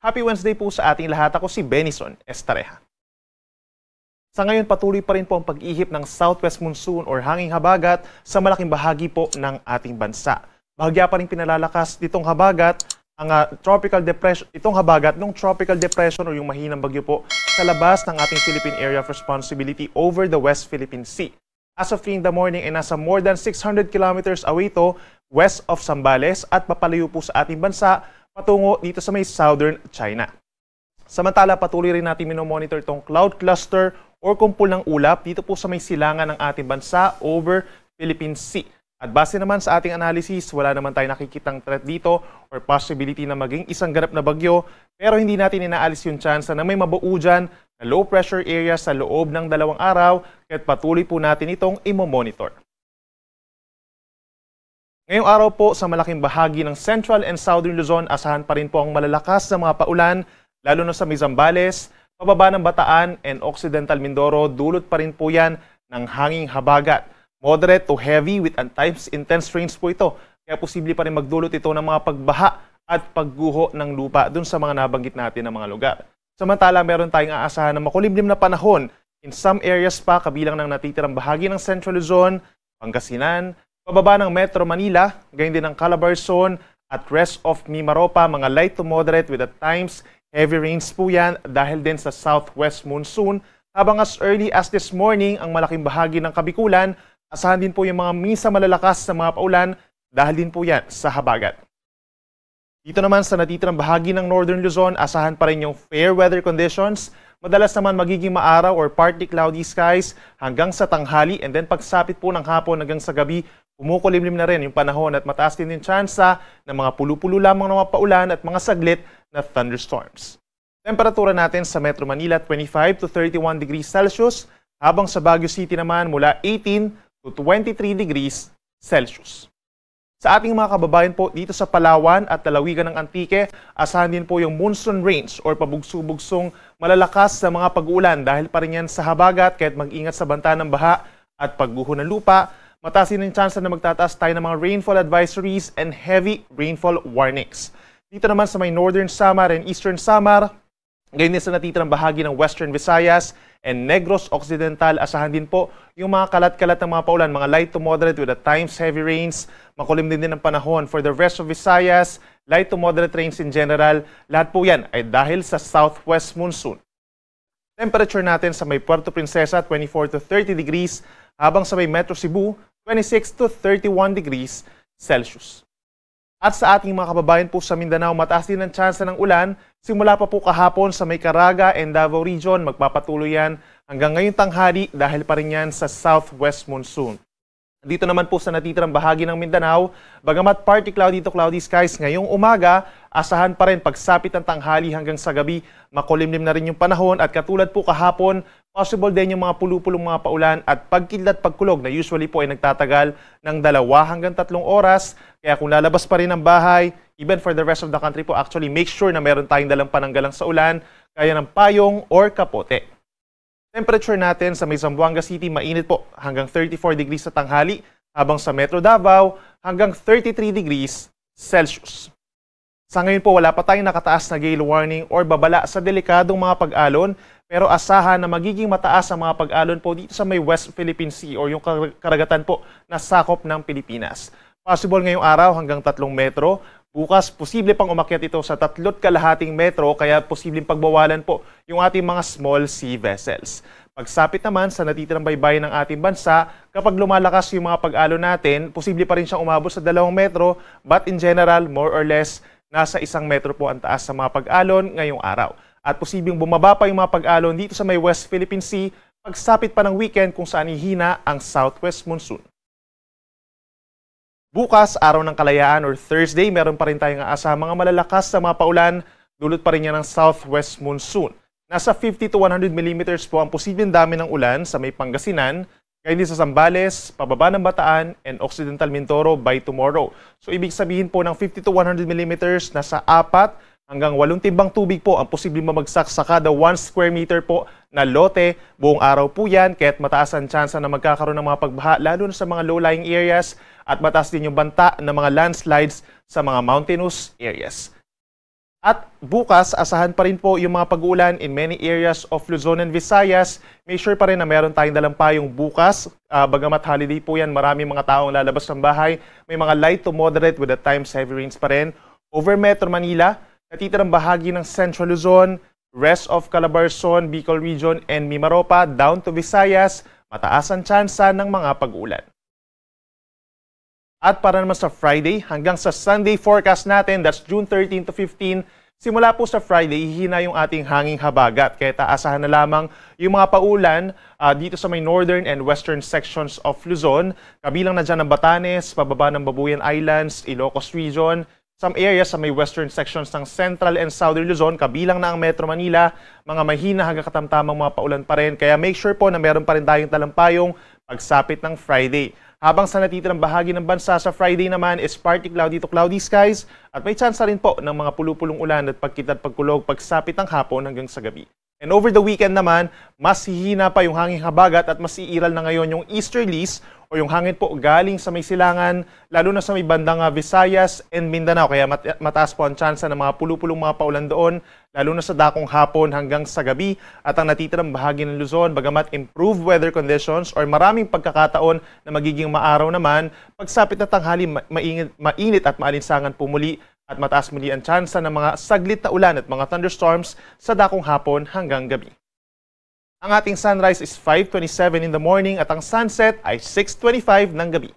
Happy Wednesday po sa ating lahat. Ako si Benison Estareja. Sa ngayon, patuloy pa rin po ang pag-ihip ng southwest monsoon or hanging habagat sa malaking bahagi po ng ating bansa. Bahagya pa rin pinalalakas nitong habagat ang tropical depression, itong habagat ng tropical depression o yung mahinang bagyo po sa labas ng ating Philippine Area of Responsibility over the West Philippine Sea. As of 3 in the morning ay nasa more than 600 kilometers away to west of Zambales at papalayo po sa ating bansa patungo dito sa may southern China. Samantala, patuloy rin natin minomonitor itong cloud cluster or kumpul ng ulap dito po sa may silangan ng ating bansa over Philippine Sea. At base naman sa ating analysis, wala naman tayo nakikitang threat dito or possibility na maging isang ganap na bagyo, pero hindi natin inaalis yung chance na may mabuo dyan na low pressure area sa loob ng 2 araw, kaya't patuloy po natin itong imomonitor. Ngayong araw po sa malaking bahagi ng Central and Southern Luzon, asahan pa rin po ang malalakas na mga paulan, lalo na sa may Zambales, pababa ng Bataan and Occidental Mindoro, dulot pa rin po yan ng hanging habagat. Moderate to heavy with at times intense rains po ito, kaya posible pa rin magdulot ito ng mga pagbaha at pagguho ng lupa dun sa mga nabanggit natin na mga lugar. Samantala, meron tayong aasahan na makulimlim na panahon in some areas pa kabilang ng natitirang bahagi ng Central Luzon, Pangasinan, pababa ng Metro Manila, gayon din ng Calabarzon at rest of Mimaropa, mga light to moderate with at times heavy rains po yan dahil din sa southwest monsoon. Habang as early as this morning, ang malaking bahagi ng Kabikulan, asahan din po yung mga minsan malalakas na mga paulan dahil din po yan sa habagat. Dito naman sa natitirang bahagi ng Northern Luzon, asahan pa rin yung fair weather conditions. Madalas naman magiging maaraw or partly cloudy skies hanggang sa tanghali and then pagsapit po ng hapon hanggang sa gabi, kumukulimlim na rin yung panahon at mataas din yung tsansa ng mga pulo-pulo lamang ng mga paulan at mga saglit na thunderstorms. Temperatura natin sa Metro Manila 25 to 31 degrees Celsius, habang sa Baguio City naman mula 18 to 23 degrees Celsius. Sa ating mga kababayan po dito sa Palawan at lalawigan ng Antique, asahan din po yung monsoon rains or pabugso-bugsong malalakas sa mga pag-uulan dahil pa rin yan sa habagat, kaya't mag-ingat sa banta ng baha at pagguho ng lupa. Mataas din ang chance na magtataas tayo ng mga rainfall advisories and heavy rainfall warnings. Dito naman sa may Northern Samar and Eastern Samar, gayon din sa natitirang bahagi ng Western Visayas and Negros Occidental, asahan din po yung mga kalat-kalat ng mga paulan, mga light to moderate with at times heavy rains, makulimlim din ang panahon. For the rest of Visayas, light to moderate rains in general, lahat po yan ay dahil sa southwest monsoon. Temperature natin sa may Puerto Princesa 24 to 30 degrees, habang sa may Metro Cebu 26 to 31 degrees Celsius. At sa ating mga kababayan po sa Mindanao, mataas din ang tsansa ng ulan. Simula pa po kahapon sa may Caraga and Davao Region, magpapatuloy yan hanggang ngayong tanghali dahil pa rin yan sa southwest monsoon. Dito naman po sa natitirang bahagi ng Mindanao, bagamat partly cloudy to cloudy skies ngayong umaga, asahan pa rin pagsapit ng tanghali hanggang sa gabi, makulimlim na rin yung panahon at katulad po kahapon, possible din yung mga pulupulong mga paulan at pagkidlat pagkulog na usually po ay nagtatagal ng 2 hanggang 3 oras. Kaya kung lalabas pa rin ng bahay, even for the rest of the country po, actually make sure na meron tayong dalang pananggalang sa ulan, kaya ng payong or kapote. Temperature natin sa may Zamboanga City, mainit po hanggang 34 degrees sa tanghali, habang sa Metro Davao hanggang 33 degrees Celsius. Sa ngayon po, wala pa tayong nakataas na gale warning or babala sa delikadong mga pag-alon, pero asahan na magiging mataas ang mga pag-alon po dito sa may West Philippine Sea o yung karagatan po na sakop ng Pilipinas. Possible ngayong araw hanggang 3 metro. Bukas, posible pang umakyat ito sa 3.5 metro, kaya posibleng pagbawalan po yung ating mga small sea vessels. Pagsapit naman sa natitirang baybayin ng ating bansa, kapag lumalakas yung mga pag-alon natin, posible pa rin siyang umabot sa 2 metro, but in general, more or less, nasa 1 metro po ang taas sa mga pag-alon ngayong araw. At posibleng bumaba pa yung mga pag-alon dito sa may West Philippine Sea, pagsapit pa ng weekend kung saan hihina ang southwest monsoon. Bukas, araw ng kalayaan or Thursday, meron pa rin tayong aasa mga malalakas sa mga paulan, dulot pa rin yan ng southwest monsoon. Nasa 50 to 100 millimeters po ang posibleng dami ng ulan sa may Pangasinan, kaya din sa Zambales, pababa ng Bataan, and Occidental Mindoro by tomorrow. So ibig sabihin po ng 50 to 100 millimeters, nasa 4 hanggang 8 timbang tubig po ang posibleng mamagsak sa kada 1 square meter po na lote. Buong araw po yan, kaya't mataas ang tsansa na magkakaroon ng mga pagbaha, lalo na sa mga low-lying areas, at mataas din yung banta ng mga landslides sa mga mountainous areas. At bukas, asahan pa rin po yung mga pag-uulan in many areas of Luzon and Visayas. Make sure pa rin na meron tayong dalang payong bukas. Bagamat holiday po yan, marami mga taong lalabas ng bahay. May mga light to moderate with at times heavy rains pa rin. Over Metro Manila, natitirang bahagi ng Central Luzon, rest of Calabarzon, Bicol Region, and Mimaropa, down to Visayas, mataas ang tsansa ng mga pag-uulan. At para naman sa Friday, hanggang sa Sunday forecast natin, that's June 13 to 15, simula po sa Friday, hihina yung ating hanging habagat. Kaya taasahan na lamang yung mga paulan dito sa may northern and western sections of Luzon. Kabilang na dyan ang Batanes, pababa ng Babuyan Islands, Ilocos Region, some areas sa may western sections ng Central and Southern Luzon, kabilang na ang Metro Manila, mga mahina hanggang katamtamang mga paulan pa rin. Kaya make sure po na meron pa rin tayong talampayong pagsapit ng Friday. Habang sa natitirang bahagi ng bansa sa Friday naman is partly cloudy to cloudy skies at may tsansa rin po ng mga pulupulong ulan at pagkita at pagkulog pagsapit ng hapon hanggang sa gabi. And over the weekend naman, mas hihina pa yung hanging habagat at mas iiral na ngayon yung easterlies o yung hangin po galing sa may silangan, lalo na sa may bandang Visayas and Mindanao. Kaya mataas po ang tsansa ng mga pulupulong mga paulan doon, lalo na sa dakong hapon hanggang sa gabi. At ang natitirang bahagi ng Luzon, bagamat improved weather conditions or maraming pagkakataon na magiging maaraw naman, pagsapit na tanghali, mainit at maalinsangan pumuli at mataas muli ang tsansa ng mga saglit na ulan at mga thunderstorms sa dakong hapon hanggang gabi. Ang ating sunrise is 5:27 in the morning at ang sunset ay 6:25 ng gabi.